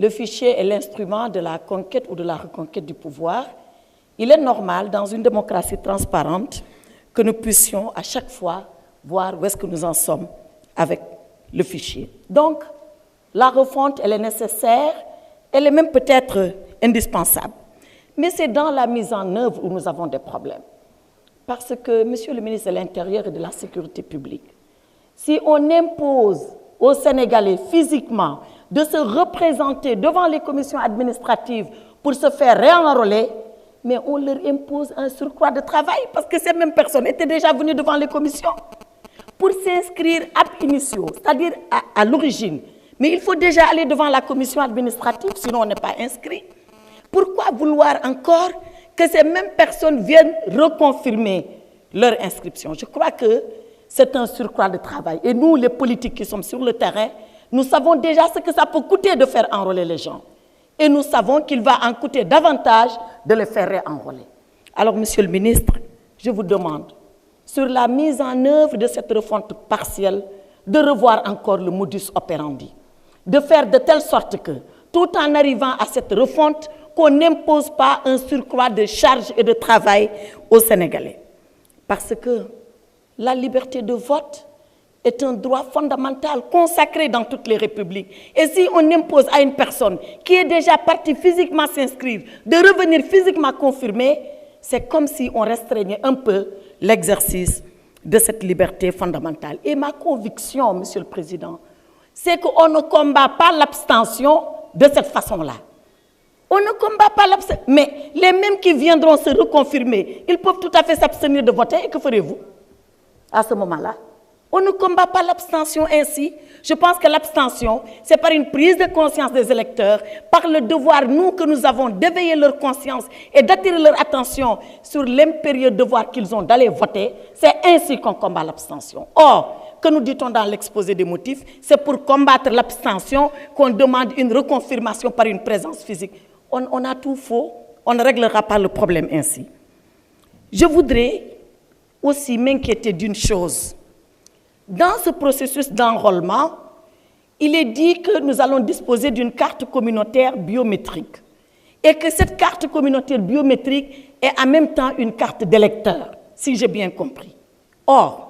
le fichier est l'instrument de la conquête ou de la reconquête du pouvoir, il est normal, dans une démocratie transparente, que nous puissions à chaque fois voir où est-ce que nous en sommes avec le fichier. Donc, la refonte, elle est nécessaire, elle est même peut-être indispensable. Mais c'est dans la mise en œuvre où nous avons des problèmes. Parce que, Monsieur le ministre de l'Intérieur et de la Sécurité publique, si on impose aux Sénégalais physiquement de se représenter devant les commissions administratives pour se faire réenrôler, mais on leur impose un surcroît de travail parce que ces mêmes personnes étaient déjà venues devant les commissions pour s'inscrire ab initio, c'est-à-dire à l'origine. Mais il faut déjà aller devant la commission administrative, sinon on n'est pas inscrit. Pourquoi vouloir encore que ces mêmes personnes viennent reconfirmer leur inscription? Je crois que c'est un surcroît de travail. Et nous, les politiques qui sommes sur le terrain, nous savons déjà ce que ça peut coûter de faire enrôler les gens. Et nous savons qu'il va en coûter davantage de les faire réenrôler. Alors, Monsieur le ministre, je vous demande, sur la mise en œuvre de cette refonte partielle, de revoir encore le modus operandi, de faire de telle sorte que, tout en arrivant à cette refonte, qu'on n'impose pas un surcroît de charges et de travail aux Sénégalais. Parce que la liberté de vote est un droit fondamental consacré dans toutes les républiques. Et si on impose à une personne qui est déjà partie physiquement s'inscrire de revenir physiquement confirmer, c'est comme si on restreignait un peu l'exercice de cette liberté fondamentale. Et ma conviction, Monsieur le Président, c'est qu'on ne combat pas l'abstention de cette façon-là. On ne combat pas l'abstention. Mais les mêmes qui viendront se reconfirmer, ils peuvent tout à fait s'abstenir de voter. Et que ferez-vous à ce moment-là? On ne combat pas l'abstention ainsi. Je pense que l'abstention, c'est par une prise de conscience des électeurs, par le devoir, nous, que nous avons d'éveiller leur conscience et d'attirer leur attention sur l'impérieux devoir qu'ils ont d'aller voter. C'est ainsi qu'on combat l'abstention. Or, que nous dit-on dans l'exposé des motifs? C'est pour combattre l'abstention qu'on demande une reconfirmation par une présence physique. On a tout faux. On ne réglera pas le problème ainsi. Je voudrais aussi m'inquiéter d'une chose. Dans ce processus d'enrôlement, il est dit que nous allons disposer d'une carte communautaire biométrique et que cette carte communautaire biométrique est en même temps une carte d'électeur, si j'ai bien compris. Or,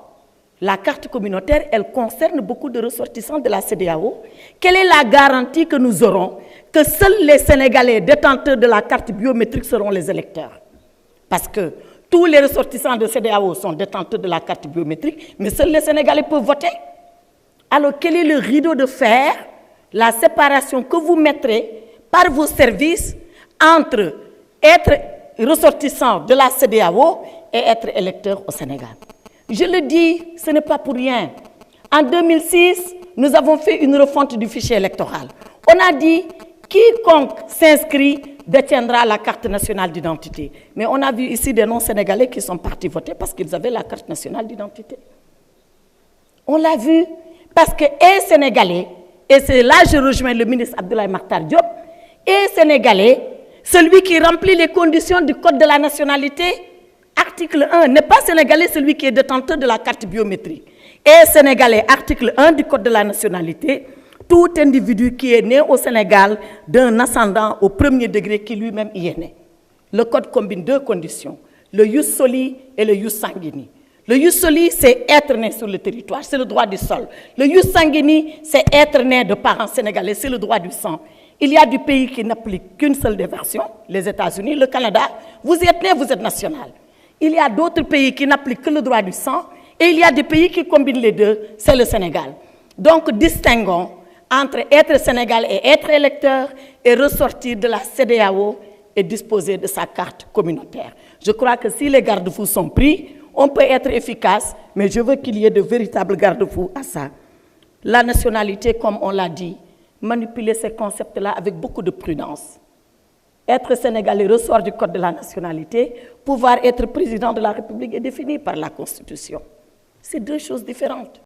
la carte communautaire, elle concerne beaucoup de ressortissants de la CEDEAO. Quelle est la garantie que nous aurons que seuls les Sénégalais détenteurs de la carte biométrique seront les électeurs? Parce que tous les ressortissants de CEDEAO sont détenteurs de la carte biométrique, mais seuls les Sénégalais peuvent voter. Alors, quel est le rideau de fer, la séparation que vous mettrez par vos services entre être ressortissant de la CEDEAO et être électeur au Sénégal? Je le dis, ce n'est pas pour rien. En 2006, nous avons fait une refonte du fichier électoral. On a dit, quiconque s'inscrit détiendra la carte nationale d'identité. Mais on a vu ici des non-sénégalais qui sont partis voter parce qu'ils avaient la carte nationale d'identité. On l'a vu parce que et sénégalais, et c'est là que je rejoins le ministre Abdoulaye Makhtar Diop, et sénégalais, celui qui remplit les conditions du code de la nationalité, article 1, n'est pas sénégalais celui qui est détenteur de la carte biométrique. Et sénégalais, article 1 du code de la nationalité, tout individu qui est né au Sénégal d'un ascendant au premier degré qui lui-même y est né. Le code combine deux conditions, le jus soli et le jus sanguini. Le jus soli, c'est être né sur le territoire, c'est le droit du sol. Le jus sanguini, c'est être né de parents sénégalais, c'est le droit du sang. Il y a du pays qui n'applique qu'une seule des versions, les États-Unis, le Canada. Vous êtes né, vous êtes national. Il y a d'autres pays qui n'appliquent que le droit du sang, et il y a des pays qui combinent les deux, c'est le Sénégal. Donc, distinguons entre être sénégalais et être électeur et ressortir de la CEDEAO et disposer de sa carte communautaire. Je crois que si les garde-fous sont pris, on peut être efficace, mais je veux qu'il y ait de véritables garde-fous à ça. La nationalité, comme on l'a dit, manipuler ces concepts-là avec beaucoup de prudence. Être sénégalais ressort du code de la nationalité, pouvoir être président de la République est défini par la Constitution. C'est deux choses différentes.